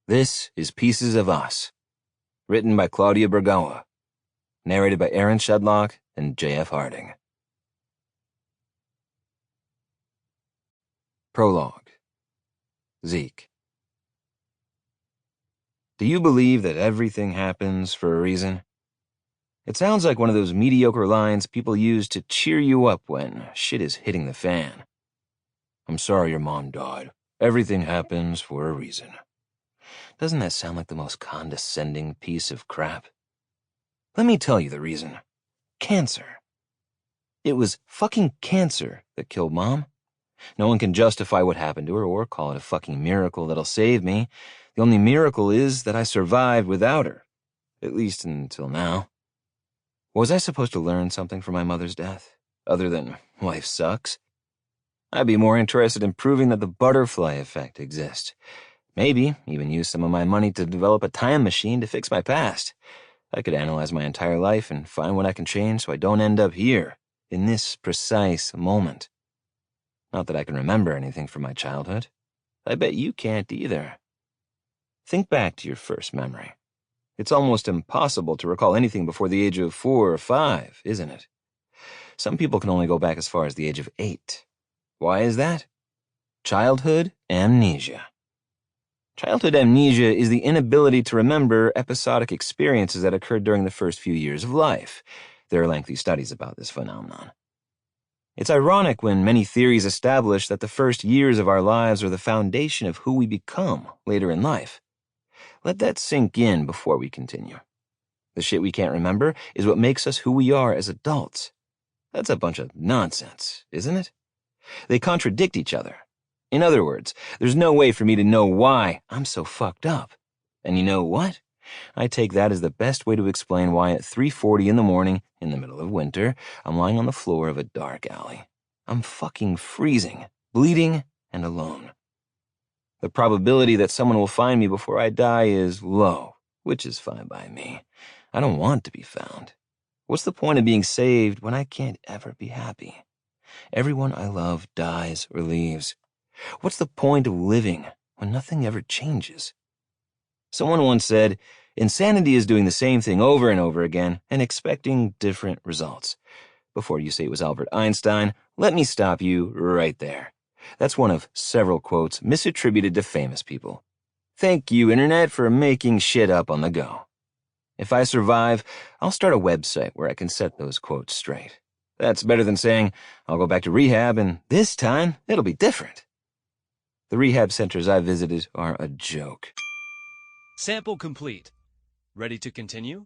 This is Pieces of Us, written by Claudia Burgoa, narrated by Shedlock and J.F. Harding. Prologue. Zeke. Do you believe that everything happens for a reason? It sounds like one of those mediocre lines people use to cheer you up when shit is hitting the fan. I'm sorry your mom died. Everything happens for a reason. Doesn't that sound like the most condescending piece of crap? Let me tell you the reason. Cancer. It was fucking cancer that killed Mom. No one can justify what happened to her or call it a fucking miracle that'll save me. The only miracle is that I survived without her. At least until now. Was I supposed to learn something from my mother's death, other than life sucks? I'd be more interested in proving that the butterfly effect exists. Maybe even use some of my money to develop a time machine to fix my past. I could analyze my entire life and find what I can change so I don't end up here, in this precise moment. Not that I can remember anything from my childhood. I bet you can't either. Think back to your first memory. It's almost impossible to recall anything before the age of 4 or 5, isn't it? Some people can only go back as far as the age of 8. Why is that? Childhood amnesia. Childhood amnesia is the inability to remember episodic experiences that occurred during the first few years of life. There are lengthy studies about this phenomenon. It's ironic when many theories establish that the first years of our lives are the foundation of who we become later in life. Let that sink in before we continue. The shit we can't remember is what makes us who we are as adults. That's a bunch of nonsense, isn't it? They contradict each other. In other words, there's no way for me to know why I'm so fucked up. And you know what? I take that as the best way to explain why at 3:40 in the morning, in the middle of winter, I'm lying on the floor of a dark alley. I'm fucking freezing, bleeding, and alone. The probability that someone will find me before I die is low, which is fine by me. I don't want to be found. What's the point of being saved when I can't ever be happy? Everyone I love dies or leaves. What's the point of living when nothing ever changes? Someone once said, insanity is doing the same thing over and over again and expecting different results. Before you say it was Albert Einstein, let me stop you right there. That's one of several quotes misattributed to famous people. Thank you, Internet, for making shit up on the go. If I survive, I'll start a website where I can set those quotes straight. That's better than saying, I'll go back to rehab and this time it'll be different. The rehab centers I visited are a joke. Sample complete. Ready to continue?